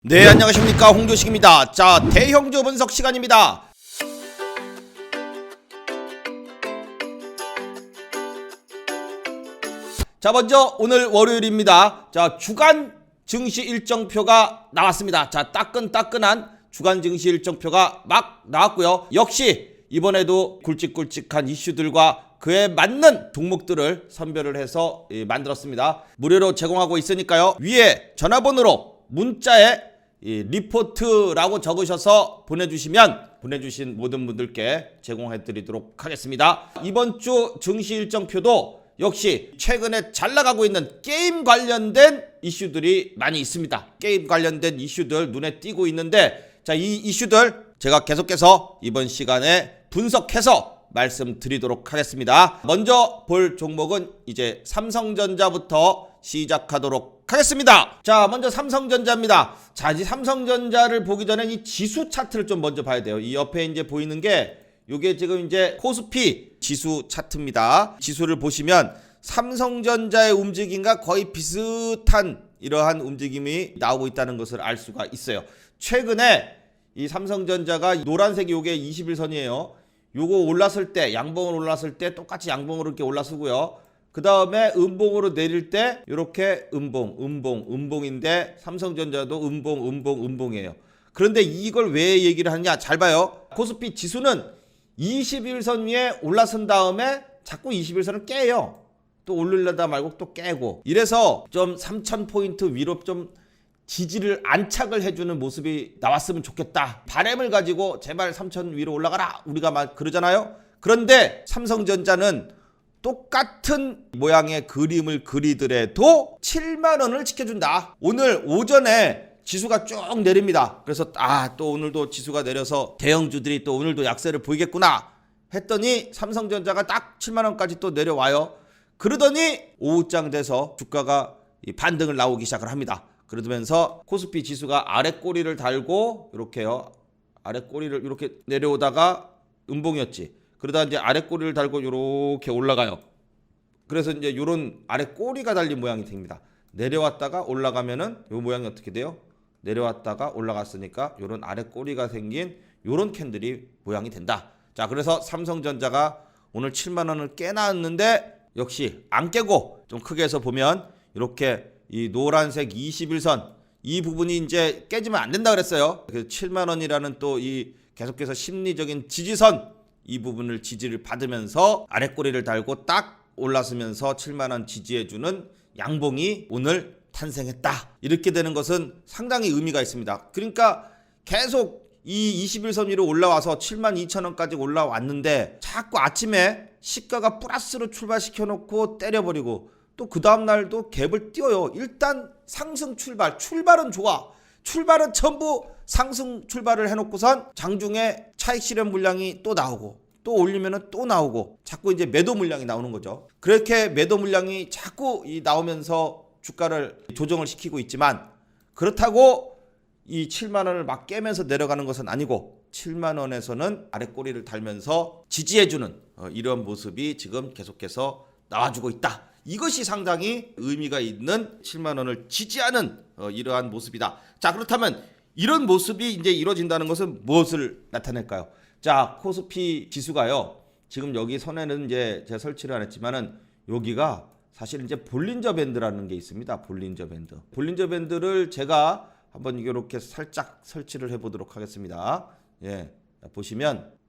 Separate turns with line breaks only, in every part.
네, 안녕하십니까, 홍조식입니다. 자, 대형주 분석 시간입니다. 자, 먼저 오늘 월요일입니다. 자, 주간 증시 일정표가 나왔습니다. 자, 따끈따끈한 주간 증시 일정표가 막 나왔고요. 역시 이번에도 굵직굵직한 이슈들과 그에 맞는 종목들을 선별을 해서 만들었습니다. 무료로 제공하고 있으니까요. 위에 전화번호로 문자에 리포트라고 적으셔서 보내주신 모든 분들께 제공해드리도록 하겠습니다. 이번 주 증시 일정표도 역시 최근에 잘 나가고 있는 게임 관련된 이슈들이 많이 있습니다. 게임 관련된 이슈들 눈에 띄고 있는데, 자, 이 이슈들 제가 계속해서 이번 시간에 분석해서 말씀드리도록 하겠습니다. 먼저 볼 종목은 이제 삼성전자부터 시작하도록 하겠습니다. 자, 먼저 삼성전자입니다. 자, 이 삼성전자를 보기 전에 이 지수 차트를 좀 먼저 봐야 돼요. 이 옆에 이제 보이는 게 요게 지금 이제 코스피 지수 차트입니다. 지수를 보시면 삼성전자의 움직임과 거의 비슷한 이러한 움직임이 나오고 있다는 것을 알 수가 있어요. 최근에 이 삼성전자가 노란색이 요게 21선이에요. 요거 올랐을 때, 양봉을 올랐을 때 똑같이 양봉으로 이렇게 올라서고요. 그 다음에 음봉으로 내릴 때 이렇게 음봉인데 삼성전자도 음봉이에요. 그런데 이걸 왜 얘기를 하느냐, 잘 봐요. 코스피 지수는 21선 위에 올라선 다음에 자꾸 21선을 깨요. 또 올리려다 말고 또 깨고, 이래서 좀 3000포인트 위로 좀 지지를 안착을 해주는 모습이 나왔으면 좋겠다, 바람을 가지고 제발 3000 위로 올라가라 우리가 막 그러잖아요. 그런데 삼성전자는 똑같은 모양의 그림을 그리더라도 7만원을 지켜준다. 오늘 오전에 지수가 쭉 내립니다. 그래서 또 오늘도 지수가 내려서 대형주들이 또 오늘도 약세를 보이겠구나 했더니 삼성전자가 딱 7만원까지 또 내려와요. 그러더니 오후장 돼서 주가가 반등을 나오기 시작을 합니다. 그러면서 코스피 지수가 아래 꼬리를 달고 이렇게요, 아래 꼬리를 이렇게 내려오다가 음봉이었지. 그러다 이제 아래 꼬리를 달고 이렇게 올라가요. 그래서 이제 요런 아래 꼬리가 달린 모양이 됩니다. 내려왔다가 올라가면은 요 모양이 어떻게 돼요? 내려왔다가 올라갔으니까 요런 아래 꼬리가 생긴 요런 캔들이 모양이 된다. 자, 그래서 삼성전자가 오늘 7만원을 깨놨는데 역시 안 깨고, 좀 크게 해서 보면 이렇게 이 노란색 21선 이 부분이 이제 깨지면 안 된다 그랬어요. 그래서 7만원이라는 또 이 계속해서 심리적인 지지선, 이 부분을 지지를 받으면서 아랫꼬리를 달고 딱 올라서면서 7만원 지지해주는 양봉이 오늘 탄생했다. 이렇게 되는 것은 상당히 의미가 있습니다. 그러니까 계속 이 21선 위로 올라와서 72,000원까지 올라왔는데 자꾸 아침에 시가가 플러스로 출발시켜 놓고 때려버리고 또 그 다음날도 갭을 띄워요. 일단 상승 출발은 좋아. 출발은 전부 상승 출발을 해놓고선 장중에 차익 실현 물량이 또 나오고 또 올리면은 또 나오고 자꾸 이제 매도 물량이 나오는 거죠. 그렇게 매도 물량이 자꾸 나오면서 주가를 조정을 시키고 있지만, 그렇다고 이 7만원을 막 깨면서 내려가는 것은 아니고 7만원에서는 아래 꼬리를 달면서 지지해주는 이런 모습이 지금 계속해서 나와주고 있다. 이것이 상당히 의미가 있는 7만원을 지지하는 이러한 모습이다. 자, 그렇다면 이런 모습이 이제 이루어진다는 것은 무엇을 나타낼까요? 자, 코스피 지수가요, 지금 여기 선에는 이제 제가 설치를 안 했지만은 여기가 사실 이제 볼린저 밴드라는 게 있습니다. 볼린저 밴드를 제가 한번 이렇게 살짝 설치를 해보도록 하겠습니다. 예, 보시면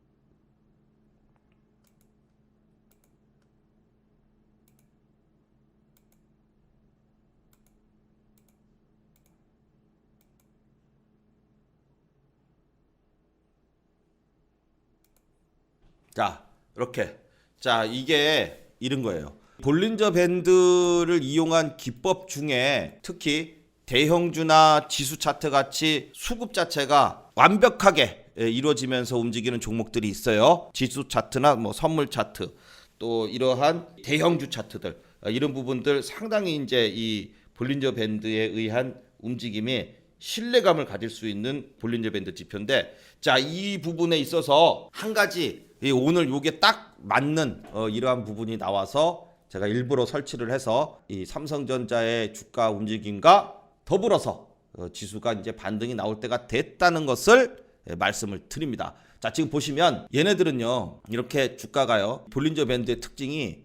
자, 이렇게, 자, 이게 이런 거예요. 볼린저 밴드를 이용한 기법 중에 특히 대형주나 지수 차트 같이 수급 자체가 완벽하게 이루어지면서 움직이는 종목들이 있어요. 지수 차트나 뭐 선물 차트, 또 이러한 대형주 차트들, 이런 부분들 상당히 이제 이 볼린저 밴드에 의한 움직임이 신뢰감을 가질 수 있는 볼린저 밴드 지표인데, 자, 이 부분에 있어서 한 가지 오늘 요게 딱 맞는 이러한 부분이 나와서 제가 일부러 설치를 해서 이 삼성전자의 주가 움직임과 더불어서 지수가 이제 반등이 나올 때가 됐다는 것을 말씀을 드립니다. 자, 지금 보시면 얘네들은요, 이렇게 주가가요, 볼린저 밴드의 특징이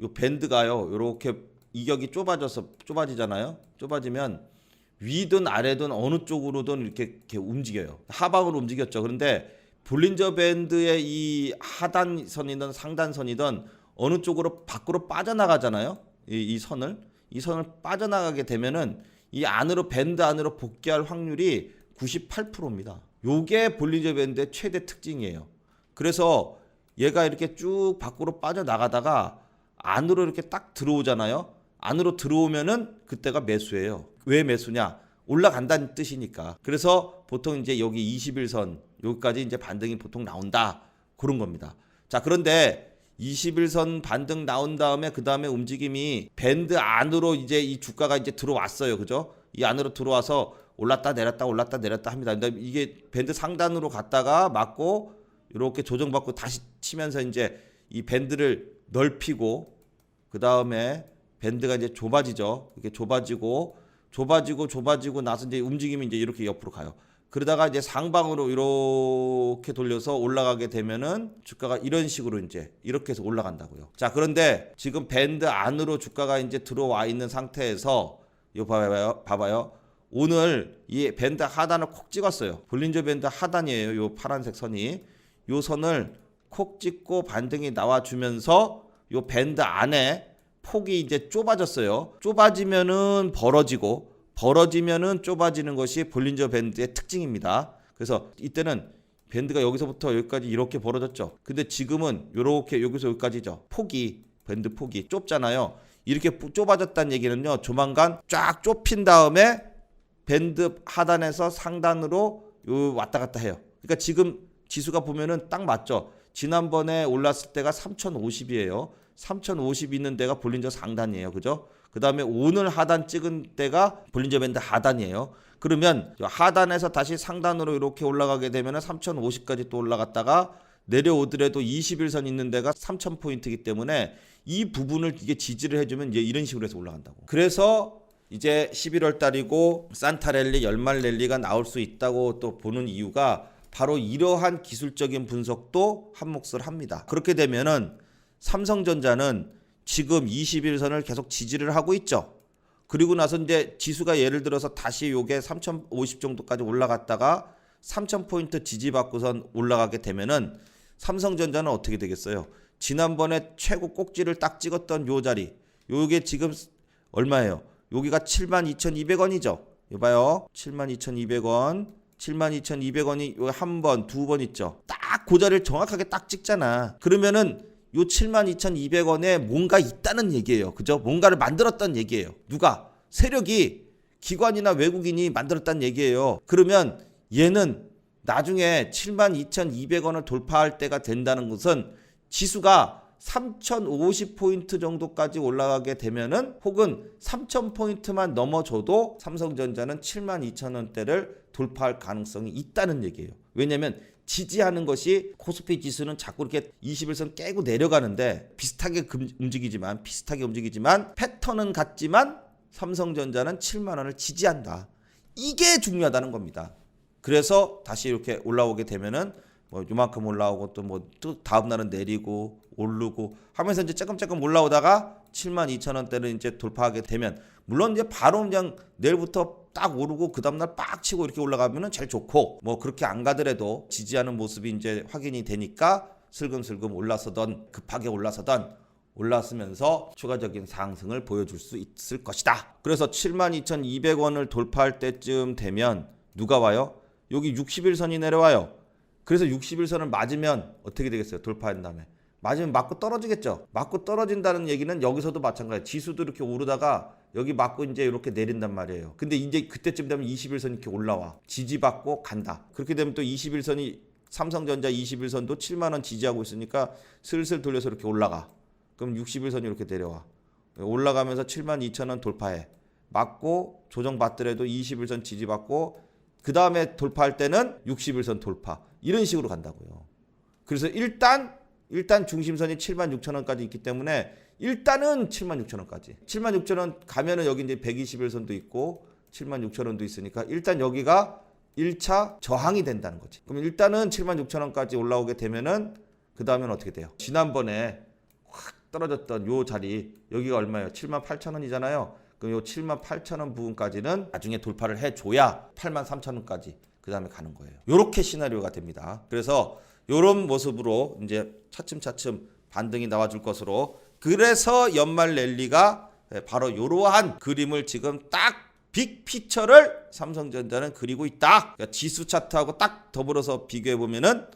요 밴드가요, 이렇게 이격이 좁아지잖아요. 좁아지면 위든 아래든 어느 쪽으로든 이렇게 움직여요. 하방으로 움직였죠. 그런데 볼린저 밴드의 이 하단선이든 상단선이든 어느 쪽으로 밖으로 빠져나가잖아요. 이 선을 빠져나가게 되면은 이 안으로, 밴드 안으로 복귀할 확률이 98%입니다. 요게 볼린저 밴드의 최대 특징이에요. 그래서 얘가 이렇게 쭉 밖으로 빠져나가다가 안으로 이렇게 딱 들어오잖아요. 안으로 들어오면은 그때가 매수예요. 왜 매수냐? 올라간다는 뜻이니까. 그래서 보통 이제 여기 21선 여기까지 이제 반등이 보통 나온다. 그런 겁니다. 자, 그런데 21선 반등 나온 다음에 그 다음에 움직임이 밴드 안으로 이제 이 주가가 이제 들어왔어요. 그죠? 이 안으로 들어와서 올랐다 내렸다 합니다. 근데 이게 밴드 상단으로 갔다가 맞고 이렇게 조정받고 다시 치면서 이제 이 밴드를 넓히고 그 다음에 밴드가 이제 좁아지죠. 이렇게 좁아지고 나서 이제 움직임이 이제 이렇게 옆으로 가요. 그러다가 이제 상방으로 이렇게 돌려서 올라가게 되면은 주가가 이런 식으로 이제 이렇게 해서 올라간다고요. 자, 그런데 지금 밴드 안으로 주가가 이제 들어와 있는 상태에서 이거 봐봐요. 오늘 이 밴드 하단을 콕 찍었어요. 볼린저 밴드 하단이에요. 요 파란색 선이. 요 선을 콕 찍고 반등이 나와주면서 요 밴드 안에 폭이 이제 좁아졌어요. 좁아지면은 벌어지면은 좁아지는 것이 볼린저 밴드의 특징입니다. 그래서 이때는 밴드가 여기서부터 여기까지 이렇게 벌어졌죠. 근데 지금은 이렇게 여기서 여기까지죠. 밴드 폭이 좁잖아요. 이렇게 좁아졌다는 얘기는요, 조만간 쫙 좁힌 다음에 밴드 하단에서 상단으로 왔다 갔다 해요. 그러니까 지금 지수가 보면은 딱 맞죠. 지난번에 올랐을 때가 3050이에요. 3050 있는 데가 볼린저 상단이에요. 그죠? 그 다음에 오늘 하단 찍은 데가 볼린저 밴드 하단이에요. 그러면 하단에서 다시 상단으로 이렇게 올라가게 되면 3050까지 또 올라갔다가 내려오더라도 21선 있는 데가 3000포인트이기 때문에 이 부분을 이게 지지를 해주면 이제 이런 식으로 해서 올라간다고. 그래서 이제 11월 달이고 산타 랠리, 연말 랠리가 나올 수 있다고 또 보는 이유가 바로 이러한 기술적인 분석도 한몫을 합니다. 그렇게 되면은 삼성전자는 지금 21선을 계속 지지를 하고 있죠. 그리고 나서 이제 지수가 예를 들어서 다시 요게 3050 정도까지 올라갔다가 3000포인트 지지받고선 올라가게 되면은 삼성전자는 어떻게 되겠어요? 지난번에 최고 꼭지를 딱 찍었던 요 자리, 요게 지금 얼마예요? 여기가 72,200원이죠. 이봐요. 72,200원. 72,200원이 요 한 번, 두 번 있죠. 딱 그 자리를 정확하게 딱 찍잖아. 그러면은 요 72,200원에 뭔가 있다는 얘기예요. 그죠? 뭔가를 만들었다는 얘기예요. 누가? 세력이, 기관이나 외국인이 만들었다는 얘기예요. 그러면 얘는 나중에 72,200원을 돌파할 때가 된다는 것은 지수가 3050포인트 정도까지 올라가게 되면은 혹은 3000포인트만 넘어줘도 삼성전자는 72,000원대를 돌파할 가능성이 있다는 얘기예요. 왜냐면 지지하는 것이 코스피 지수는 자꾸 이렇게 21선 깨고 내려가는데 비슷하게 움직이지만 패턴은 같지만 삼성전자는 7만원을 지지한다. 이게 중요하다는 겁니다. 그래서 다시 이렇게 올라오게 되면은 뭐 요만큼 올라오고 또 뭐 다음 날은 내리고 오르고 하면서 이제 조금 올라오다가 72,000원대를 이제 돌파하게 되면 물론 이제 바로 그냥 내일부터 딱 오르고 그 다음날 빡 치고 이렇게 올라가면은 제일 좋고 뭐 그렇게 안 가더라도 지지하는 모습이 이제 확인이 되니까 슬금슬금 올라서던 급하게 올랐으면서 추가적인 상승을 보여줄 수 있을 것이다. 그래서 72,200원을 돌파할 때쯤 되면 누가 와요? 여기 61선이 내려와요. 그래서 61선을 맞으면 어떻게 되겠어요? 돌파한 다음에. 맞으면 맞고 떨어지겠죠. 맞고 떨어진다는 얘기는 여기서도 마찬가지예요. 지수도 이렇게 오르다가 여기 맞고 이제 이렇게 내린단 말이에요. 근데 이제 그때쯤 되면 21선이 이렇게 올라와. 지지받고 간다. 그렇게 되면 또 21선이 삼성전자 21선도 7만원 지지하고 있으니까 슬슬 돌려서 이렇게 올라가. 그럼 61선이 이렇게 내려와. 올라가면서 72,000원 돌파해. 맞고 조정받더라도 21선 지지받고 그 다음에 돌파할 때는 61선 돌파. 이런 식으로 간다고요. 그래서 일단 중심선이 76,000원까지 있기 때문에 일단은 76,000원까지. 76,000원 가면은 여기 이제 121선도 있고 76,000원도 있으니까 일단 여기가 1차 저항이 된다는 거지. 그럼 일단은 76,000원까지 올라오게 되면은 그 다음엔 어떻게 돼요? 지난번에 확 떨어졌던 요 자리 여기가 얼마예요? 78,000원이잖아요. 그럼 요 78,000원 부분까지는 나중에 돌파를 해줘야 83,000원까지 그 다음에 가는 거예요. 요렇게 시나리오가 됩니다. 그래서 요런 모습으로 이제 차츰차츰 반등이 나와줄 것으로, 그래서 연말 랠리가 바로 이러한 그림을 지금 딱 빅피처를 삼성전자는 그리고 있다. 그러니까 지수 차트하고 딱 더불어서 비교해 보면은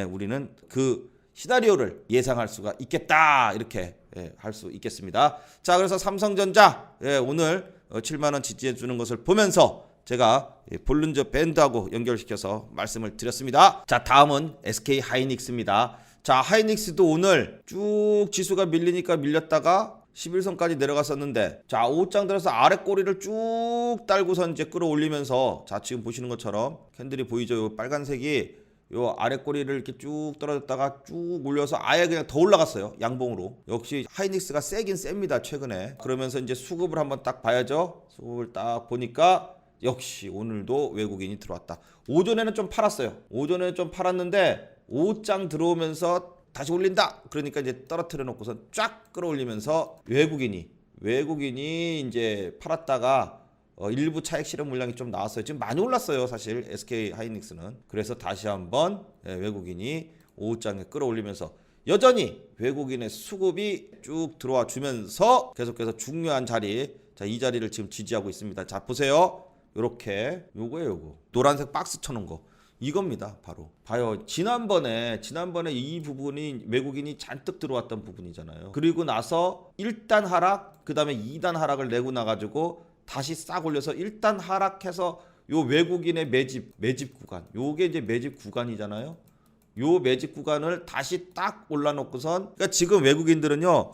우리는 그 시나리오를 예상할 수가 있겠다. 이렇게 할 수 있겠습니다. 자, 그래서 삼성전자 오늘 7만 원 지지해 주는 것을 보면서 제가 볼린저 밴드하고 연결시켜서 말씀을 드렸습니다. 자, 다음은 SK 하이닉스입니다. 자, 하이닉스도 오늘 쭉 지수가 밀리니까 밀렸다가 11선까지 내려갔었는데, 자, 오후장 들어서 아래 꼬리를 쭉 딸고선 이제 끌어올리면서, 자, 지금 보시는 것처럼 캔들이 보이죠? 요 빨간색이 요 아래 꼬리를 이렇게 쭉 떨어졌다가 쭉 올려서 아예 그냥 더 올라갔어요. 양봉으로. 역시 하이닉스가 세긴 셉니다, 최근에. 그러면서 이제 수급을 한번 딱 봐야죠. 수급을 딱 보니까 역시 오늘도 외국인이 들어왔다. 오전에는 좀 팔았어요. 오전에는 좀 팔았는데 오후장 들어오면서 다시 올린다. 그러니까 이제 떨어뜨려 놓고선 쫙 끌어올리면서 외국인이 이제 팔았다가 일부 차익 실현 물량이 좀 나왔어요. 지금 많이 올랐어요, 사실 SK 하이닉스는. 그래서 다시 한번 외국인이 오후장에 끌어올리면서 여전히 외국인의 수급이 쭉 들어와 주면서 계속해서 중요한 자리, 자, 이 자리를 지금 지지하고 있습니다. 자, 보세요. 요렇게 요거예요, 요거. 노란색 박스 쳐놓은 거. 이겁니다. 바로 봐요. 지난번에 이 부분이 외국인이 잔뜩 들어왔던 부분이잖아요. 그리고 나서 1단 하락, 그 다음에 2단 하락을 내고 나가지고 다시 싹 올려서 1단 하락해서 요 외국인의 매집 구간, 요게 이제 매집 구간이잖아요. 요 매집 구간을 다시 딱 올라놓고선, 그러니까 지금 외국인들은요,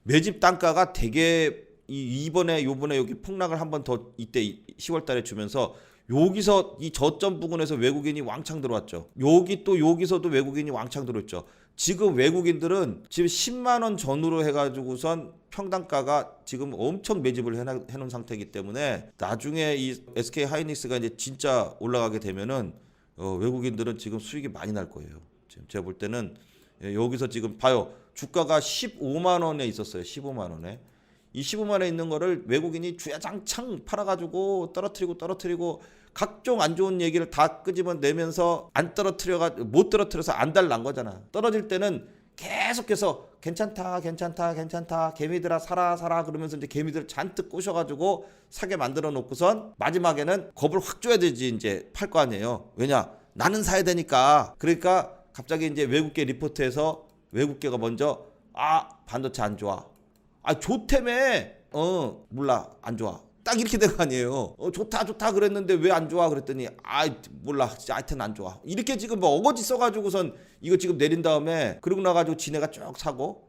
매집 단가가 되게 요번에 여기 폭락을 한 번 더 이때 10월 달에 주면서 여기서 이 저점 부근에서 외국인이 왕창 들어왔죠. 여기서도 외국인이 왕창 들어왔죠. 지금 외국인들은 지금 10만 원 전후로 해가지고선 평단가가 지금 엄청 매집을 해놓은 상태이기 때문에 나중에 이 SK 하이닉스가 이제 진짜 올라가게 되면은 외국인들은 지금 수익이 많이 날 거예요. 지금 제가 볼 때는 여기서 지금 봐요. 주가가 15만 원에 있었어요. 15만 원에. 이 15만 원에 있는 거를 외국인이 주야장창 팔아가지고 떨어뜨리고 각종 안 좋은 얘기를 다 끄집어내면서 못 떨어뜨려서 안 달란 거잖아. 떨어질 때는 계속해서 괜찮다 개미들아 사라 그러면서 이제 개미들 잔뜩 꼬셔가지고 사게 만들어 놓고선 마지막에는 겁을 확 줘야 되지. 이제 팔 거 아니에요. 왜냐, 나는 사야 되니까. 그러니까 갑자기 이제 외국계 리포트에서 외국계가 먼저 반도체 안 좋아, 좋다며. 몰라, 안 좋아. 딱 이렇게 된 거 아니에요. 좋다 그랬는데 왜 안 좋아 그랬더니 몰라, 하여튼 안 좋아. 이렇게 지금 뭐 어거지 써가지고선 이거 지금 내린 다음에 그러고 나가지고 지네가 쭉 사고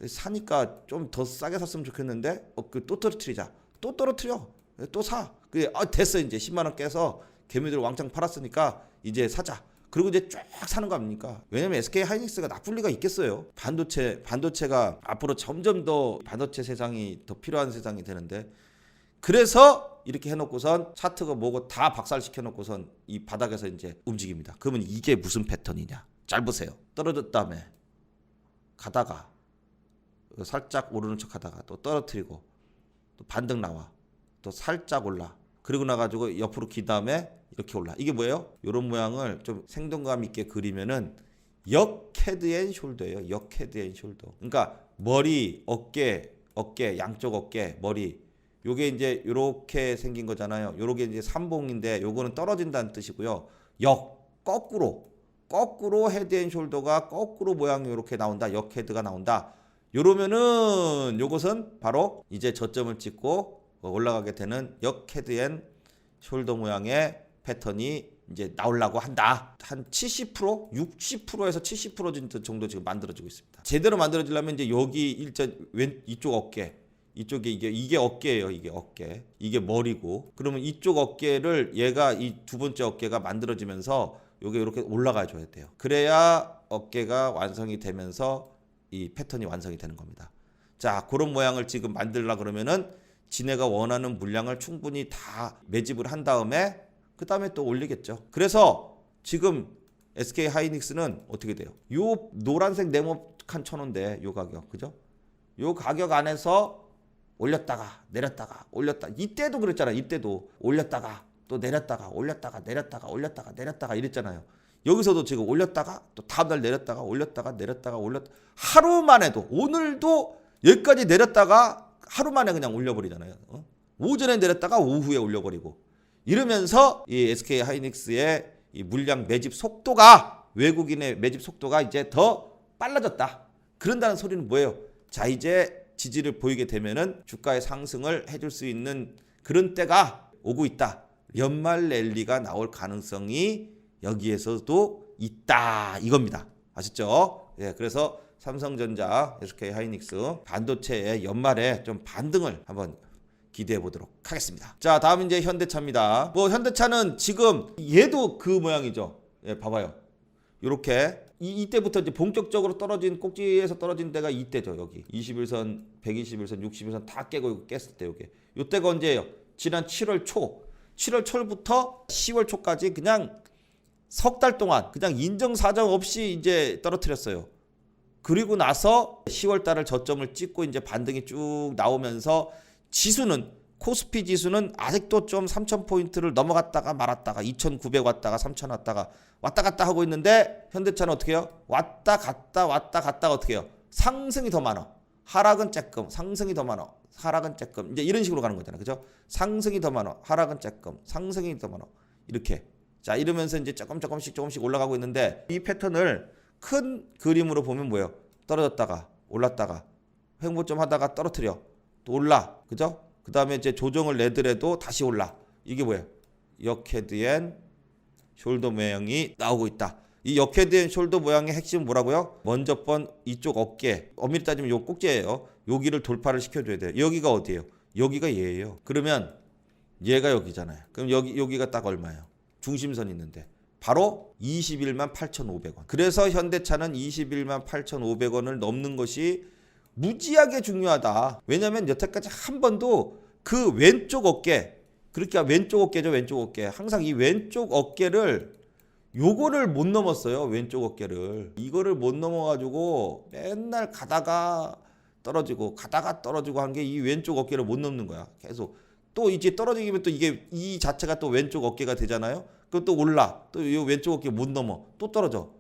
사니까 좀 더 싸게 샀으면 좋겠는데 또 떨어뜨리자. 또 떨어뜨려. 또 사. 그게 됐어. 이제 10만 원 깨서 개미들 왕창 팔았으니까 이제 사자. 그리고 이제 쫙 사는 거 아닙니까? 왜냐면 SK 하이닉스가 나쁠 리가 있겠어요. 반도체가 앞으로 점점 더 반도체 세상이 더 필요한 세상이 되는데, 그래서 이렇게 해놓고선 차트가 뭐고 다 박살시켜놓고선 이 바닥에서 이제 움직입니다. 그러면 이게 무슨 패턴이냐? 잘 보세요. 떨어졌다며 가다가 살짝 오르는 척하다가 또 떨어뜨리고 또 반등 나와, 또 살짝 올라, 그리고 나가지고 옆으로 기 다음에 이렇게 올라. 이게 뭐예요? 이런 모양을 좀 생동감 있게 그리면은 역 헤드 앤 숄더예요. 역 헤드 앤 숄더. 그러니까 머리, 어깨, 양쪽 어깨, 머리. 요게 이제 요렇게 생긴 거잖아요. 요렇게 이제 삼봉인데 요거는 떨어진다는 뜻이고요. 거꾸로 헤드 앤 숄더가 거꾸로 모양이 요렇게 나온다. 역 헤드가 나온다. 요러면은 요것은 바로 이제 저점을 찍고 올라가게 되는 역 헤드 앤 숄더 모양의 패턴이 이제 나오려고 한다. 한 70%, 60%에서 70% 정도 지금 만들어지고 있습니다. 제대로 만들어지려면 이제 여기 이쪽 어깨, 이쪽에 이게 어깨예요. 이게 어깨, 이게 머리고, 그러면 이쪽 어깨를 얘가 이 두 번째 어깨가 만들어지면서 요게 이렇게 올라가 줘야 돼요. 그래야 어깨가 완성이 되면서 이 패턴이 완성이 되는 겁니다. 자, 그런 모양을 지금 만들려 그러면은 지네가 원하는 물량을 충분히 다 매집을 한 다음에 그 다음에 또 올리겠죠. 그래서 지금 SK 하이닉스는 어떻게 돼요? 요 노란색 네모칸 쳐놓은데 요 가격, 그죠? 요 가격 안에서 올렸다가 내렸다가 올렸다. 이때도 그랬잖아요. 이때도 올렸다가 또 내렸다가 올렸다가 내렸다가 올렸다가 내렸다가 이랬잖아요. 여기서도 지금 올렸다가 또 다음날 내렸다가 올렸다가 내렸다가 올렸다. 하루 만에도 오늘도 여기까지 내렸다가 하루 만에 그냥 올려버리잖아요. 오전에 내렸다가 오후에 올려버리고 이러면서 이 SK 하이닉스의 이 물량 매집 속도가 외국인의 매집 속도가 이제 더 빨라졌다. 그런다는 소리는 뭐예요? 자, 이제 지지를 보이게 되면은 주가의 상승을 해줄 수 있는 그런 때가 오고 있다. 연말 랠리가 나올 가능성이 여기에서도 있다 이겁니다. 아셨죠? 예, 그래서 삼성전자, SK 하이닉스 반도체의 연말에 좀 반등을 한번 기대해 보도록 하겠습니다. 자, 다음 이제 현대차입니다. 뭐 현대차는 지금 얘도 그 모양이죠. 예, 봐봐요. 요렇게 이때부터 이제 본격적으로 떨어진 꼭지에서 떨어진 데가 이때죠. 여기 21선, 121선, 61선 다 깨고 깼을 때 요게. 요때가 언제예요? 지난 7월 초. 7월 초부터 10월 초까지 그냥 석 달 동안 그냥 인정사정 없이 이제 떨어뜨렸어요. 그리고 나서 10월 달을 저점을 찍고 이제 반등이 쭉 나오면서 지수는 코스피 지수는 아직도 좀 3,000포인트를 넘어갔다가 말았다가 2,900 왔다가 3,000 왔다가 왔다 갔다 하고 있는데 현대차는 어떻게 해요? 왔다 갔다 어떻게 해요? 상승이 더 많아. 하락은 쬐끔, 상승이 더 많아. 하락은 쬐끔. 이제 이런 식으로 가는 거잖아요. 그죠? 상승이 더 많아. 하락은 쬐끔. 상승이 더 많아. 이렇게. 자, 이러면서 이제 조금씩 올라가고 있는데 이 패턴을 큰 그림으로 보면 뭐예요? 떨어졌다가 올랐다가 횡보점 하다가 떨어뜨려. 또 올라. 그죠? 그 다음에 이제 조정을 내더라도 다시 올라. 이게 뭐예요? 역헤드 숄더 모양이 나오고 있다. 이 역헤드 숄더 모양의 핵심은 뭐라고요? 먼저 번 이쪽 어깨, 엄밀히 따지면 요 꼭지예요. 여기를 돌파를 시켜줘야 돼요. 여기가 어디예요? 여기가 얘예요. 그러면 얘가 여기잖아요. 그럼 여기가 딱 얼마예요? 중심선 있는데 바로 21만 8,500원. 그래서 현대차는 21만 8,500원을 넘는 것이 무지하게 중요하다. 왜냐하면 여태까지 한 번도 그 왼쪽 어깨, 그렇게 왼쪽 어깨죠. 왼쪽 어깨. 항상 이 왼쪽 어깨를 요거를 못 넘었어요. 왼쪽 어깨를. 이거를 못 넘어가지고 맨날 가다가 떨어지고 한 게 이 왼쪽 어깨를 못 넘는 거야. 계속. 또 이제 떨어지면 또 이게 이 자체가 또 왼쪽 어깨가 되잖아요. 그럼 또 올라. 또 이 왼쪽 어깨 못 넘어. 또 떨어져.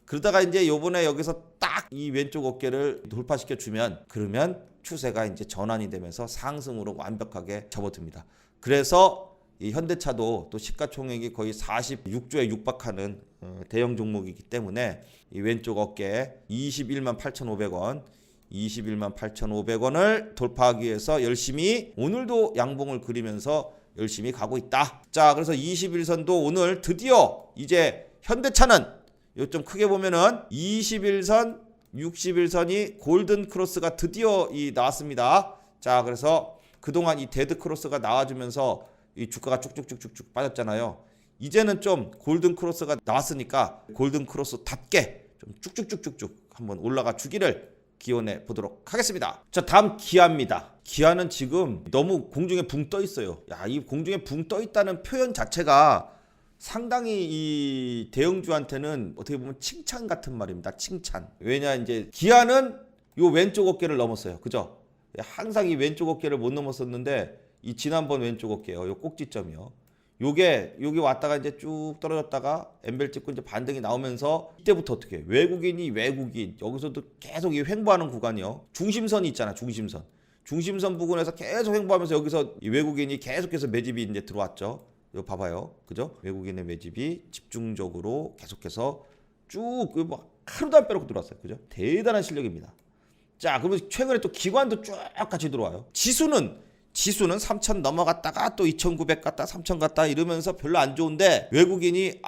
그러다가 이제 요번에 여기서 딱 이 왼쪽 어깨를 돌파시켜 주면 그러면 추세가 이제 전환이 되면서 상승으로 완벽하게 접어듭니다. 그래서 이 현대차도 또 시가총액이 거의 46조에 육박하는 대형 종목이기 때문에 이 왼쪽 어깨 21만 8,500원 21만 8,500원을 돌파하기 위해서 열심히 오늘도 양봉을 그리면서 열심히 가고 있다. 자, 그래서 21선도 오늘 드디어 이제 현대차는 요 좀 크게 보면은 21선, 61선이 골든 크로스가 드디어 나왔습니다. 자, 그래서 그동안 이 데드 크로스가 나와주면서 이 주가가 쭉쭉쭉쭉 빠졌잖아요. 이제는 좀 골든 크로스가 나왔으니까 골든 크로스답게 좀 쭉쭉쭉쭉 한번 올라가 주기를 기원해 보도록 하겠습니다. 자, 다음 기아입니다. 기아는 지금 너무 공중에 붕 떠 있어요. 야, 이 공중에 붕 떠 있다는 표현 자체가 상당히 이 대형주한테는 어떻게 보면 칭찬 같은 말입니다. 칭찬. 왜냐, 이제 기아는 요 왼쪽 어깨를 넘었어요. 그죠? 항상 이 왼쪽 어깨를 못 넘었었는데 이 지난번 왼쪽 어깨요. 요 꼭지점이요. 요게 여기 왔다가 이제 쭉 떨어졌다가 엠벨 찍고 이제 반등이 나오면서 이때부터 어떻게 해요? 외국인 여기서도 계속 이 횡보하는 구간이요. 중심선이 있잖아. 중심선 부근에서 계속 횡보하면서 여기서 이 외국인이 계속해서 매집이 이제 들어왔죠. 이거 봐봐요. 그죠? 외국인의 매집이 집중적으로 계속해서 쭉 뭐 하루도 안 빼놓고 들어왔어요. 그죠? 대단한 실력입니다. 자, 그러면 최근에 또 기관도 쭉 같이 들어와요. 지수는 3,000 넘어갔다가 또 2,900 갔다 3,000 갔다 이러면서 별로 안 좋은데 외국인이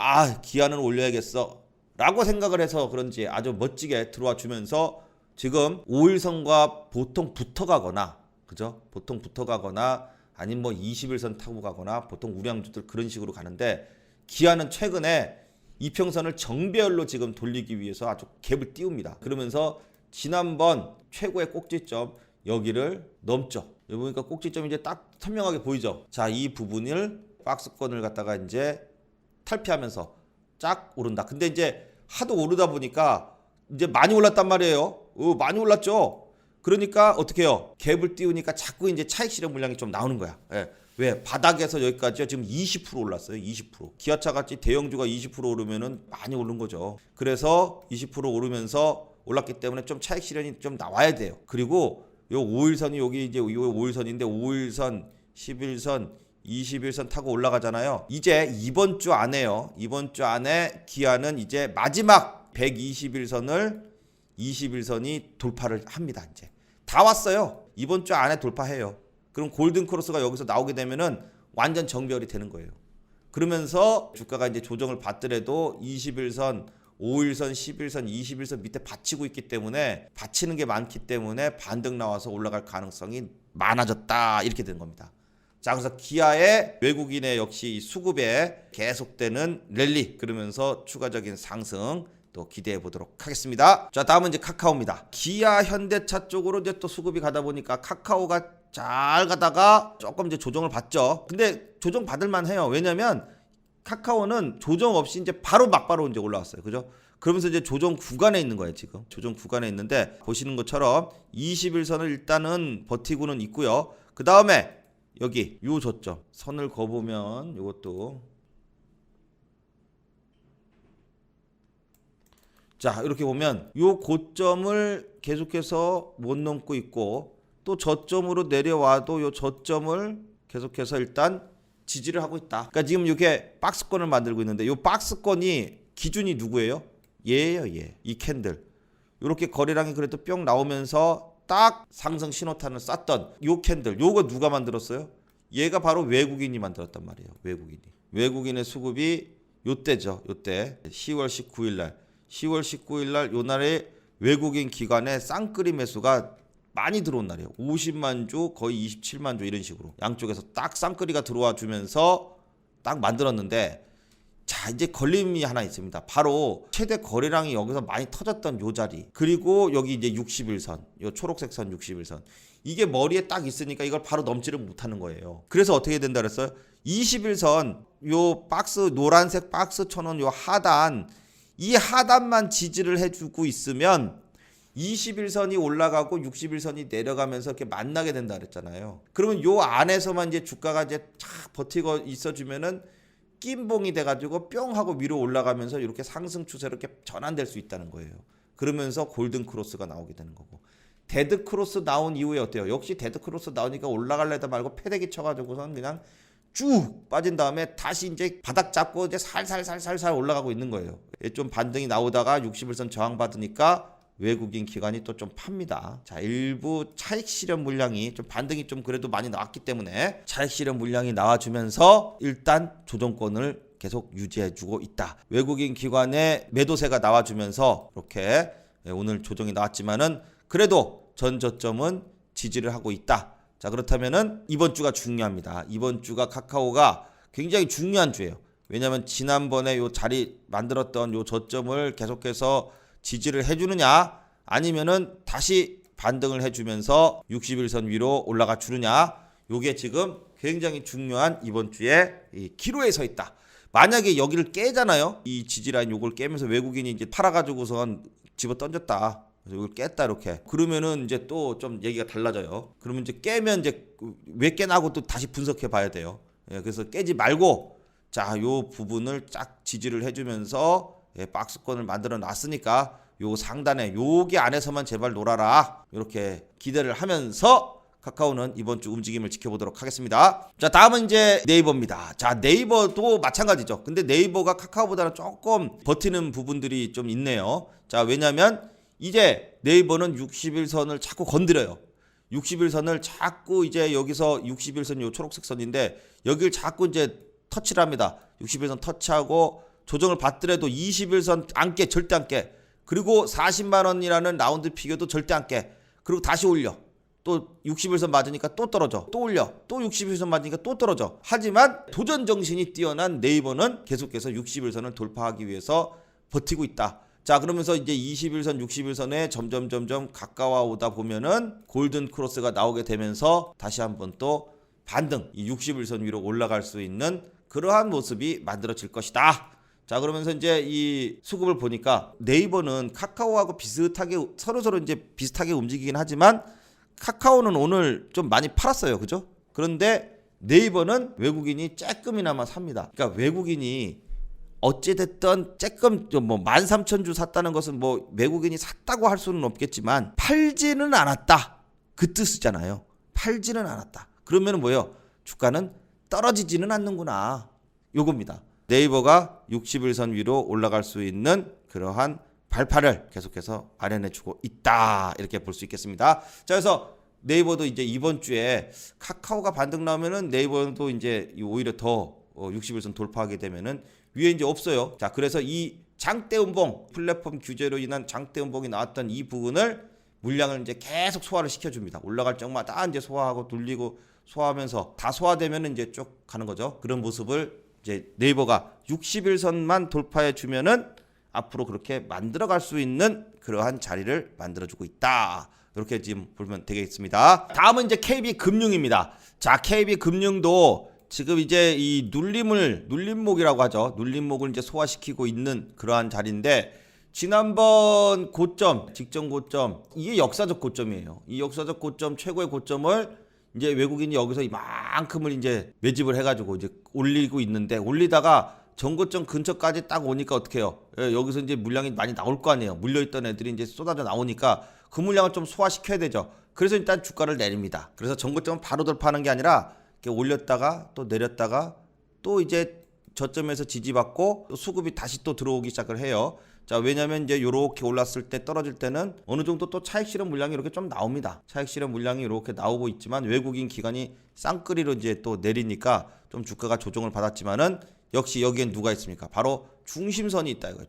기아는 올려야겠어 라고 생각을 해서 그런지 아주 멋지게 들어와 주면서 지금 5일선과 보통 붙어가거나, 그죠? 보통 붙어가거나 아니면 뭐 21선 타고 가거나 보통 우량주들 그런 식으로 가는데 기아는 최근에 이평선을 정배열로 지금 돌리기 위해서 아주 갭을 띄웁니다. 그러면서 지난번 최고의 꼭지점 여기를 넘죠. 여기 보니까 꼭지점이 이제 딱 선명하게 보이죠. 자, 이 부분을 박스권을 갖다가 이제 탈피하면서 쫙 오른다. 근데 이제 하도 오르다 보니까 이제 많이 올랐단 말이에요. 많이 올랐죠. 그러니까 어떻게 해요? 갭을 띄우니까 자꾸 이제 차익 실현 물량이 좀 나오는 거야. 예. 왜? 바닥에서 여기까지요. 지금 20% 올랐어요. 20%. 기아차 같이 대형주가 20% 오르면은 많이 오른 거죠. 그래서 20% 오르면서 올랐기 때문에 좀 차익 실현이 좀 나와야 돼요. 그리고 요 5일선이 여기 이제 요 5일선인데 5일선, 11선, 21선 타고 올라가잖아요. 이제 이번 주 안에요. 이번 주 안에 기아는 이제 마지막 121선을 21선이 돌파를 합니다. 이제 다 왔어요. 이번 주 안에 돌파해요. 그럼 골든 크로스가 여기서 나오게 되면은 완전 정별이 되는 거예요. 그러면서 주가가 이제 조정을 받더라도 21선, 5일선, 11선, 21선 밑에 받치고 있기 때문에 받치는 게 많기 때문에 반등 나와서 올라갈 가능성이 많아졌다. 이렇게 된 겁니다. 자, 그래서 기아의 외국인의 역시 수급에 계속되는 랠리, 그러면서 추가적인 상승 또 기대해 보도록 하겠습니다. 자, 다음은 이제 카카오입니다. 기아, 현대차 쪽으로 이제 또 수급이 가다 보니까 카카오가 잘 가다가 조금 이제 조정을 받죠. 근데 조정 받을 만해요. 왜냐면 카카오는 조정 없이 이제 바로 막바로 이제 올라왔어요. 그죠? 그러면서 이제 조정 구간에 있는 거예요, 지금. 조정 구간에 있는데 보시는 것처럼 21선을 일단은 버티고는 있고요. 그 다음에 여기 요 저점 선을 그어보면 요것도 자, 이렇게 보면 요 고점을 계속해서 못 넘고 있고 또 저점으로 내려와도 요 저점을 계속해서 일단 지지를 하고 있다. 그러니까 지금 이렇게 박스권을 만들고 있는데 요 박스권이 기준이 누구예요? 얘예요, 얘. 이 캔들. 이렇게 거래량이 그래도 뿅 나오면서 딱 상승 신호탄을 쐈던 요 캔들. 요거 누가 만들었어요? 얘가 바로 외국인이 만들었단 말이에요. 외국인이. 외국인의 수급이 요때죠. 요때 10월 19일 날. 10월 19일 날 요 날에 외국인 기관의 쌍끌이 매수가 많이 들어온 날이에요. 50만 주, 거의 27만 주 이런 식으로 양쪽에서 딱 쌍끌이가 들어와 주면서 딱 만들었는데 자, 이제 걸림이 하나 있습니다. 바로 최대 거래량이 여기서 많이 터졌던 요 자리, 그리고 여기 이제 61선, 요 초록색 선 61선, 이게 머리에 딱 있으니까 이걸 바로 넘지를 못하는 거예요. 그래서 어떻게 된다 그랬어요? 21선 요 박스, 노란색 박스 쳐놓은 요 하단, 이 하단만 지지를 해주고 있으면 21선이 올라가고 61선이 내려가면서 이렇게 만나게 된다 그랬잖아요. 그러면 요 안에서만 이제 주가가 이제 착 버티고 있어주면은 낀봉이 돼가지고 뿅 하고 위로 올라가면서 이렇게 상승 추세로 이렇게 전환될 수 있다는 거예요. 그러면서 골든 크로스가 나오게 되는 거고, 데드 크로스 나온 이후에 어때요? 역시 데드 크로스 나오니까 올라갈래다 말고 패대기 쳐가지고선 그냥 쭉 빠진 다음에 다시 이제 바닥 잡고 이제 살살 올라가고 있는 거예요. 좀 반등이 나오다가 61선 저항 받으니까 외국인 기관이 또 좀 팝니다. 자, 일부 차익 실현 물량이 좀 반등이 좀 그래도 많이 나왔기 때문에 차익 실현 물량이 나와주면서 일단 조정권을 계속 유지해주고 있다. 외국인 기관의 매도세가 나와주면서 이렇게 오늘 조정이 나왔지만은 그래도 전 저점은 지지를 하고 있다. 자, 그렇다면은 이번 주가 중요합니다. 이번 주가 카카오가 굉장히 중요한 주예요. 왜냐하면 지난번에 요 자리 만들었던 요 저점을 계속해서 지지를 해주느냐, 아니면은 다시 반등을 해주면서 61선 위로 올라가 주느냐, 요게 지금 굉장히 중요한 이번 주에 이 기로에 서 있다. 만약에 여기를 깨잖아요. 이 지지라인 요걸 깨면서 외국인이 이제 팔아가지고선 집어 던졌다. 그래서 이걸 깼다 이렇게. 그러면은 이제 또 좀 얘기가 달라져요. 그러면 이제 깨면 이제 왜 깨나고 또 다시 분석해 봐야 돼요. 예, 그래서 깨지 말고 자, 요 부분을 쫙 지지를 해주면서 예, 박스권을 만들어 놨으니까 요 상단에 여기 안에서만 제발 놀아라. 이렇게 기대를 하면서 카카오는 이번 주 움직임을 지켜보도록 하겠습니다. 자, 다음은 이제 네이버입니다. 자, 네이버도 마찬가지죠. 근데 네이버가 카카오보다는 조금 버티는 부분들이 좀 있네요. 자, 왜냐면 이제 네이버는 61선을 자꾸 건드려요. 61선을 자꾸 이제 여기서 61선 요 초록색 선인데 여길 자꾸 이제 터치를 합니다. 61선 터치하고 조정을 받더라도 21선 안 깨, 절대 안 깨. 그리고 40만 원이라는 라운드 피겨도 절대 안 깨. 그리고 다시 올려. 또 61선 맞으니까 또 떨어져. 또 올려. 또 61선 맞으니까 또 떨어져. 하지만 도전 정신이 뛰어난 네이버는 계속해서 61선을 돌파하기 위해서 버티고 있다. 자, 그러면서 이제 21선, 61선에 점점 가까워 오다 보면은 골든 크로스가 나오게 되면서 다시 한번 또 반등, 이 61선 위로 올라갈 수 있는 그러한 모습이 만들어질 것이다. 자, 그러면서 이제 이 수급을 보니까 네이버는 카카오하고 비슷하게 서로 이제 비슷하게 움직이긴 하지만 카카오는 오늘 좀 많이 팔았어요. 그죠? 그런데 네이버는 외국인이 조금이나마 삽니다. 그러니까 외국인이 어찌됐든 조금 뭐 13,000주 샀다는 것은 뭐 외국인이 샀다고 할 수는 없겠지만 팔지는 않았다. 그 뜻이잖아요. 팔지는 않았다. 그러면 뭐예요? 주가는 떨어지지는 않는구나. 요겁니다. 네이버가 61선 위로 올라갈 수 있는 그러한 발판을 계속해서 마련해주고 있다. 이렇게 볼 수 있겠습니다. 자, 그래서 네이버도 이제 이번 주에 카카오가 반등 나오면은 네이버도 이제 오히려 더 61선 돌파하게 되면은 위에 이제 없어요. 자, 그래서 이 장대 음봉, 플랫폼 규제로 인한 장대 음봉이 나왔던 이 부분을 물량을 이제 계속 소화를 시켜줍니다. 올라갈 적마다 이제 소화하고 돌리고 소화하면서 다 소화되면 이제 쭉 가는 거죠. 그런 모습을 이제 네이버가 61선만 돌파해 주면은 앞으로 그렇게 만들어갈 수 있는 그러한 자리를 만들어주고 있다. 이렇게 지금 보면 되겠습니다. 다음은 이제 KB금융입니다. 자, KB금융도 지금 이제 이 눌림목이라고 하죠. 눌림목을 이제 소화시키고 있는 그러한 자리인데 지난번 고점, 직전 고점, 이게 역사적 고점이에요. 이 역사적 고점, 최고의 고점을 이제 외국인이 여기서 이만큼을 이제 매집을 해가지고 이제 올리고 있는데 올리다가 전고점 근처까지 딱 오니까 어떻게 해요? 여기서 이제 물량이 많이 나올 거 아니에요. 물려있던 애들이 이제 쏟아져 나오니까 그 물량을 좀 소화시켜야 되죠. 그래서 일단 주가를 내립니다. 그래서 전고점은 바로 돌파하는 게 아니라 이렇게 올렸다가 또 내렸다가 또 이제 저점에서 지지받고 또 수급이 다시 또 들어오기 시작을 해요. 자, 왜냐면 이제 요렇게 올랐을 때 떨어질 때는 어느 정도 또 차익 실현 물량이 이렇게 좀 나옵니다. 차익 실현 물량이 이렇게 나오고 있지만 외국인 기관이 쌍끌이로 이제 또 내리니까 좀 주가가 조정을 받았지만은 역시 여기엔 누가 있습니까? 바로 중심선이 있다 이거야.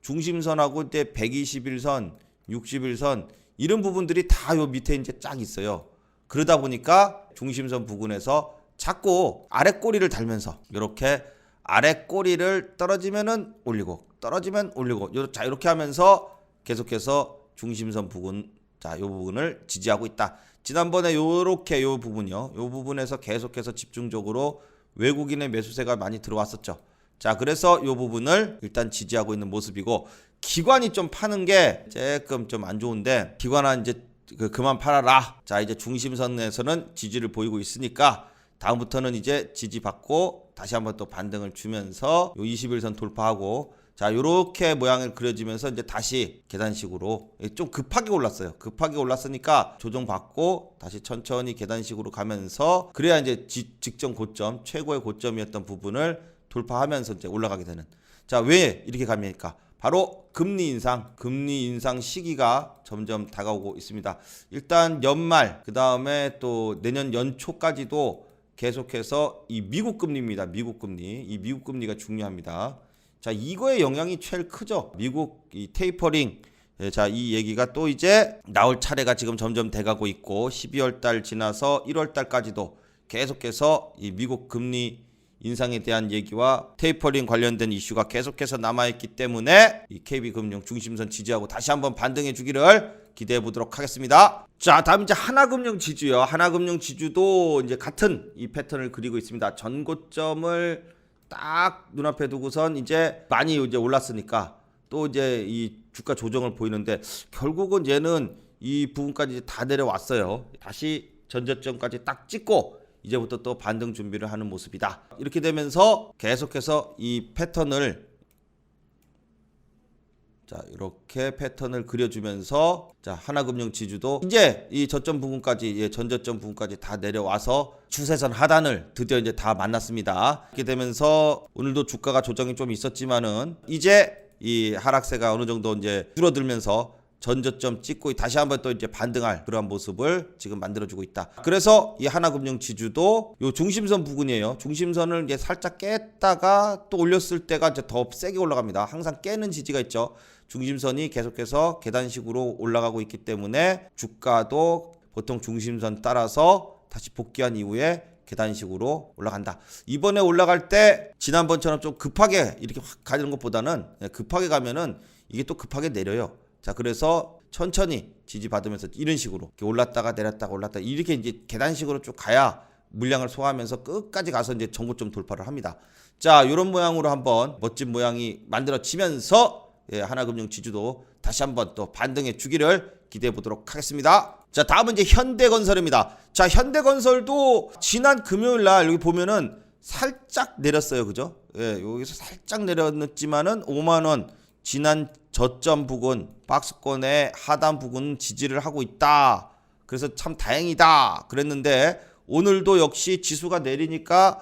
중심선하고 이제 121선, 61선 이런 부분들이 다 요 밑에 이제 쫙 있어요. 그러다 보니까 중심선 부근에서 자꾸 아래 꼬리를 달면서 이렇게 아래 꼬리를 떨어지면은 올리고 떨어지면 올리고 자, 이렇게 하면서 계속해서 중심선 부근, 자, 요 부분을 지지하고 있다. 지난번에 요렇게 요 부분이요. 요 부분에서 계속해서 집중적으로 외국인의 매수세가 많이 들어왔었죠. 자, 그래서 요 부분을 일단 지지하고 있는 모습이고 기관이 좀 파는 게 조금 좀 안 좋은데 기관아 이제 그만 팔아라. 자, 이제 중심선에서는 지지를 보이고 있으니까 다음부터는 이제 지지받고 다시 한번 또 반등을 주면서 요 21선 돌파하고 자, 요렇게 모양을 그려지면서 이제 다시 계단식으로 좀 급하게 올랐어요. 급하게 올랐으니까 조정받고 다시 천천히 계단식으로 가면서 그래야 이제 직전 고점, 최고의 고점이었던 부분을 돌파하면서 이제 올라가게 되는. 자, 왜 이렇게 갑니까? 바로 금리 인상 시기가 점점 다가오고 있습니다. 일단 연말, 그 다음에 또 내년 연초까지도 계속해서 이 미국 금리입니다. 미국 금리. 이 미국 금리가 중요합니다. 자, 이거의 영향이 제일 크죠. 미국 이 테이퍼링. 자, 이 얘기가 또 이제 나올 차례가 지금 점점 돼가고 있고 12월 달 지나서 1월 달까지도 계속해서 이 미국 금리 인상에 대한 얘기와 테이퍼링 관련된 이슈가 계속해서 남아있기 때문에 이 KB금융 중심선 지지하고 다시 한번 반등해 주기를 기대해 보도록 하겠습니다. 자, 다음 이제 하나금융 지주요. 하나금융 지주도 이제 같은 이 패턴을 그리고 있습니다. 전고점을 딱 눈앞에 두고선 이제 많이 이제 올랐으니까 또 이제 이 주가 조정을 보이는데 결국은 얘는 이 부분까지 다 내려왔어요. 다시 전저점까지 딱 찍고 이제부터 또 반등 준비를 하는 모습이다. 이렇게 되면서 계속해서 이 패턴을 자, 이렇게 패턴을 그려주면서 자, 하나금융 지주도 이제 이 저점 부분까지 전저점 부분까지 다 내려와서 추세선 하단을 드디어 이제 다 만났습니다. 이렇게 되면서 오늘도 주가가 조정이 좀 있었지만은 이제 이 하락세가 어느 정도 이제 줄어들면서 전저점 찍고 다시 한번 또 이제 반등할 그러한 모습을 지금 만들어주고 있다. 그래서 이 하나금융 지주도 요 중심선 부근이에요. 중심선을 이제 살짝 깼다가 또 올렸을 때가 이제 더 세게 올라갑니다. 항상 깨는 지지가 있죠. 중심선이 계속해서 계단식으로 올라가고 있기 때문에 주가도 보통 중심선 따라서 다시 복귀한 이후에 계단식으로 올라간다. 이번에 올라갈 때 지난번처럼 좀 급하게 이렇게 확 가는 것보다는 급하게 가면은 이게 또 급하게 내려요. 자, 그래서 천천히 지지받으면서 이런 식으로 이렇게 올랐다가 내렸다가 올랐다가 이렇게 이제 계단식으로 쭉 가야 물량을 소화하면서 끝까지 가서 이제 전고점 돌파를 합니다. 자, 이런 모양으로 한번 멋진 모양이 만들어지면서 하나금융 지주도 다시 한번 또 반등해 주기를 기대해 보도록 하겠습니다. 자, 다음은 이제 현대건설입니다. 자, 현대건설도 지난 금요일 날 여기 보면은 살짝 내렸어요. 그죠? 예, 여기서 살짝 내렸지만은 5만 원 지난 저점 부근 박스권의 하단 부근 지지를 하고 있다. 그래서 참 다행이다 그랬는데 오늘도 역시 지수가 내리니까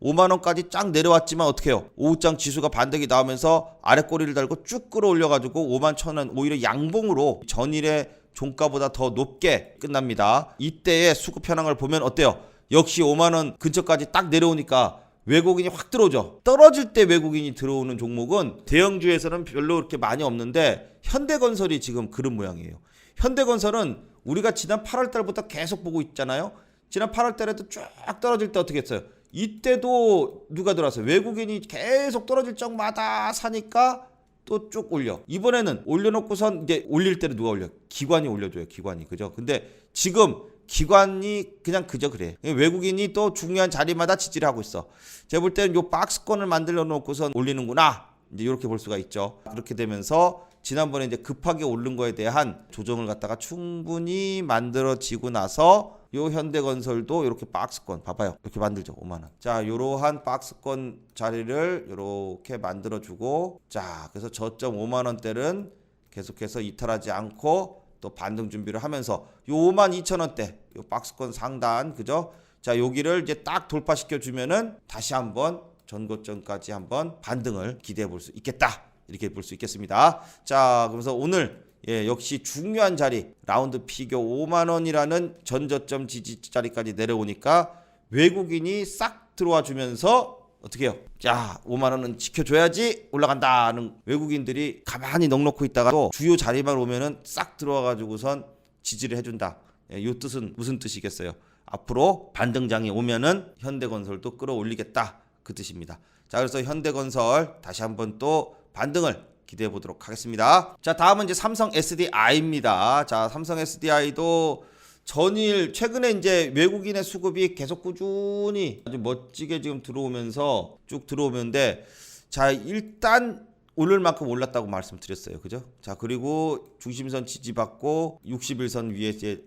5만원까지 쫙 내려왔지만 어떻게 해요? 오후장 지수가 반등이 나오면서 아래 꼬리를 달고 쭉 끌어올려가지고 5만 1,000원 오히려 양봉으로 전일의 종가보다 더 높게 끝납니다. 이때의 수급 현황을 보면 어때요? 역시 5만원 근처까지 딱 내려오니까 외국인이 확 들어오죠. 떨어질 때 외국인이 들어오는 종목은 대형주에서는 별로 그렇게 많이 없는데 현대건설이 지금 그런 모양이에요. 현대건설은 우리가 지난 8월 달부터 계속 보고 있잖아요. 지난 8월 달에도 쫙 떨어질 때 어떻게 했어요? 이때도 누가 들어왔어요? 외국인이 계속 떨어질 적마다 사니까 또 쭉 올려. 이번에는 올려놓고선 이제 올릴 때는 누가 올려? 기관이 올려줘요. 기관이. 그죠? 근데 지금 기관이 그냥 그저 그래. 외국인이 또 중요한 자리마다 지지를 하고 있어. 제가 볼 때는 요 박스권을 만들어 놓고선 올리는구나. 이제 이렇게 볼 수가 있죠. 그렇게 되면서 지난번에 이제 급하게 오른 거에 대한 조정을 갖다가 충분히 만들어지고 나서 요 현대건설도 이렇게 박스권 봐봐요. 이렇게 만들죠. 5만 원. 자, 요러한 박스권 자리를 이렇게 만들어주고, 자, 그래서 저점 5만 원대는 계속해서 이탈하지 않고 또 반등 준비를 하면서 요 52,000원대 요 박스권 상단, 그죠? 자, 여기를 이제 딱 돌파시켜 주면은 다시 한번 전고점까지 한번 반등을 기대해 볼 수 있겠다. 이렇게 볼 수 있겠습니다. 자, 그래서 오늘 역시 중요한 자리 라운드 피겨 5만원이라는 전저점 지지 자리까지 내려오니까 외국인이 싹 들어와 주면서 어떻게 해요? 자, 5만원은 지켜줘야지 올라간다는 외국인들이 가만히 넉넉히 있다가 또 주요 자리만 오면은 싹 들어와 가지고선 지지를 해준다. 이 뜻은 무슨 뜻이겠어요? 앞으로 반등장이 오면은 현대건설도 끌어올리겠다. 그 뜻입니다. 자, 그래서 현대건설 다시 한번 또 반등을 기대해 보도록 하겠습니다. 자, 다음은 이제 삼성 SDI입니다. 자, 삼성 SDI도 전일 최근에 이제 외국인의 수급이 계속 꾸준히 아주 멋지게 지금 들어오면서 쭉 들어오는데, 자, 일단 오를 만큼 올랐다고 말씀드렸어요. 그죠? 자, 그리고 중심선 지지받고 61선 위에 이제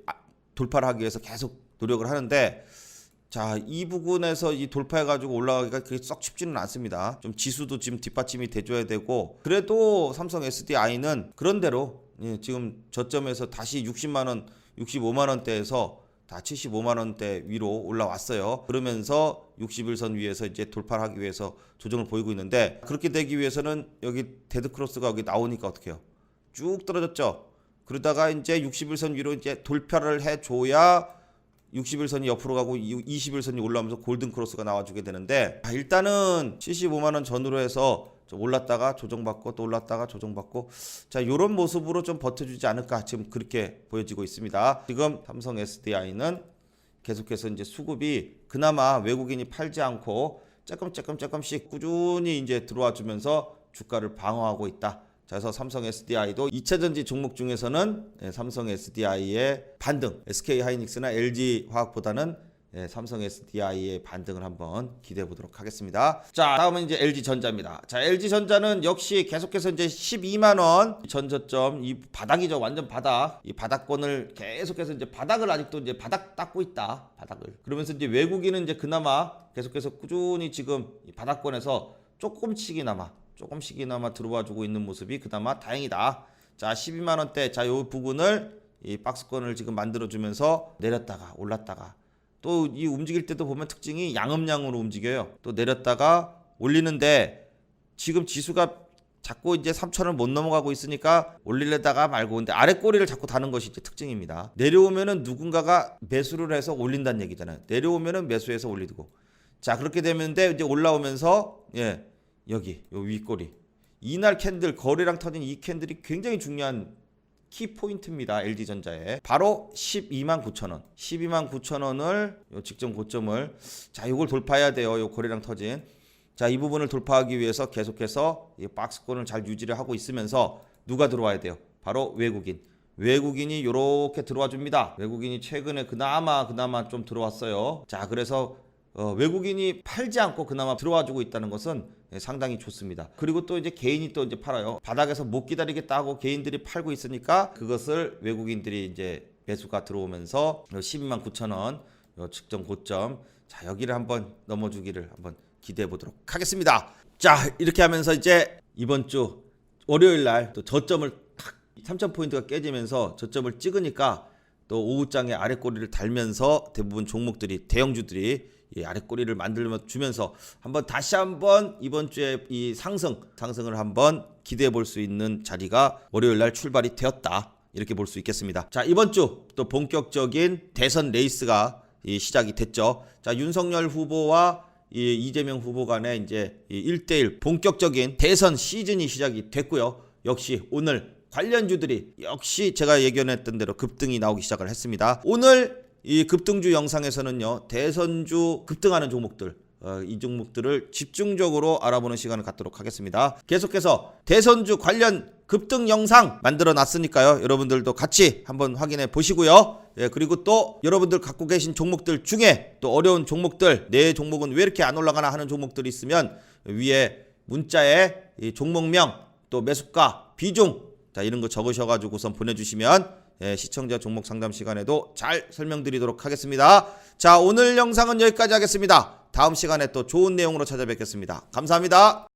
돌파를 하기 위해서 계속 노력을 하는데, 자, 이 부분에서 이 돌파해가지고 올라가기가 그게 썩 쉽지는 않습니다. 좀 지수도 지금 뒷받침이 돼줘야 되고, 그래도 삼성 SDI는 그런대로 지금 저점에서 다시 60만원, 65만원대에서 다 75만원대 위로 올라왔어요. 그러면서 61선 위에서 이제 돌파를 하기 위해서 조정을 보이고 있는데, 그렇게 되기 위해서는 여기 데드크로스가 여기 나오니까 어떻게 해요? 쭉 떨어졌죠. 그러다가 이제 61선 위로 이제 돌파를 해줘야 61선이 옆으로 가고 21선이 올라오면서 골든크로스가 나와주게 되는데, 일단은 75만원 전후로 해서 좀 올랐다가 조정받고 또 올랐다가 조정받고, 자, 이런 모습으로 좀 버텨주지 않을까 지금 그렇게 보여지고 있습니다. 지금 삼성 SDI는 계속해서 이제 수급이 그나마 외국인이 팔지 않고 조금씩 꾸준히 이제 들어와 주면서 주가를 방어하고 있다. 자, 그래서 삼성 SDI도 2차전지 종목 중에서는 삼성 SDI의 반등, SK 하이닉스나 LG 화학보다는 삼성 SDI의 반등을 한번 기대해 보도록 하겠습니다. 자, 다음은 이제 LG 전자입니다. 자, LG 전자는 역시 계속해서 이제 12만 원 전저점, 이 바닥이죠. 완전 바닥. 이 바닥권을 계속해서 이제 바닥을 아직도 이제 바닥 닦고 있다. 바닥을. 그러면서 이제 외국인은 이제 그나마 계속해서 꾸준히 지금 이 바닥권에서 조금씩이나마 들어와주고 있는 모습이 그나마 다행이다. 자, 12만원대, 자, 요 부분을 이 박스권을 지금 만들어주면서 내렸다가 올랐다가 또 이 움직일 때도 보면 특징이 양음양으로 움직여요. 또 내렸다가 올리는데 지금 지수가 자꾸 이제 3,000을 못 넘어가고 있으니까 올리려다가 말고, 근데 아래 꼬리를 자꾸 다는 것이 이제 특징입니다. 내려오면은 누군가가 매수를 해서 올린다는 얘기잖아요. 내려오면은 매수해서 올리고. 자, 그렇게 되는데 이제 올라오면서 여기 요 윗꼬리, 이날 캔들 거래량 터진 이 캔들이 굉장히 중요한 키포인트입니다. LG전자에 바로 129,000원 129,000원을 요 직전 고점을 자 요걸 돌파해야 돼요. 요 거래량 터진 자 이 부분을 돌파하기 위해서 계속해서 이 박스권을 잘 유지를 하고 있으면서 누가 들어와야 돼요? 바로 외국인이 요렇게 들어와 줍니다. 외국인이 최근에 그나마 좀 들어왔어요. 자 그래서 외국인이 팔지 않고 그나마 들어와 주고 있다는 것은 상당히 좋습니다. 그리고 또 이제 개인이 또 이제 팔아요. 바닥에서 못 기다리겠다 하고 개인들이 팔고 있으니까 그것을 외국인들이 이제 매수가 들어오면서 129,000원 직전 고점 자 여기를 한번 넘어주기를 한번 기대해 보도록 하겠습니다. 자 이렇게 하면서 이제 이번 주 월요일 날 또 저점을 탁 3,000포인트가 깨지면서 저점을 찍으니까 또 오후장에 아랫꼬리를 달면서 대부분 종목들이 대형주들이 이 아랫꼬리를 만들어 주면서 다시 한번 이번 주에 이 상승을 한번 기대해 볼 수 있는 자리가 월요일 날 출발이 되었다. 이렇게 볼 수 있겠습니다. 자, 이번 주 또 본격적인 대선 레이스가 시작이 됐죠. 자, 윤석열 후보와 이재명 후보 간에 이제 1대1 본격적인 대선 시즌이 시작이 됐고요. 역시 오늘 관련주들이 역시 제가 예견했던 대로 급등이 나오기 시작을 했습니다. 오늘 이 급등주 영상에서는요 대선주 급등하는 종목들 이 종목들을 집중적으로 알아보는 시간을 갖도록 하겠습니다. 계속해서 대선주 관련 급등 영상 만들어 놨으니까요 여러분들도 같이 한번 확인해 보시고요. 그리고 또 여러분들 갖고 계신 종목들 중에 또 어려운 종목들 내 종목은 왜 이렇게 안 올라가나 하는 종목들이 있으면 위에 문자에 이 종목명 또 매수가 비중 자 이런 거 적으셔가지고 우선 보내주시면 시청자 종목 상담 시간에도 잘 설명드리도록 하겠습니다. 자 오늘 영상은 여기까지 하겠습니다. 다음 시간에 또 좋은 내용으로 찾아뵙겠습니다. 감사합니다.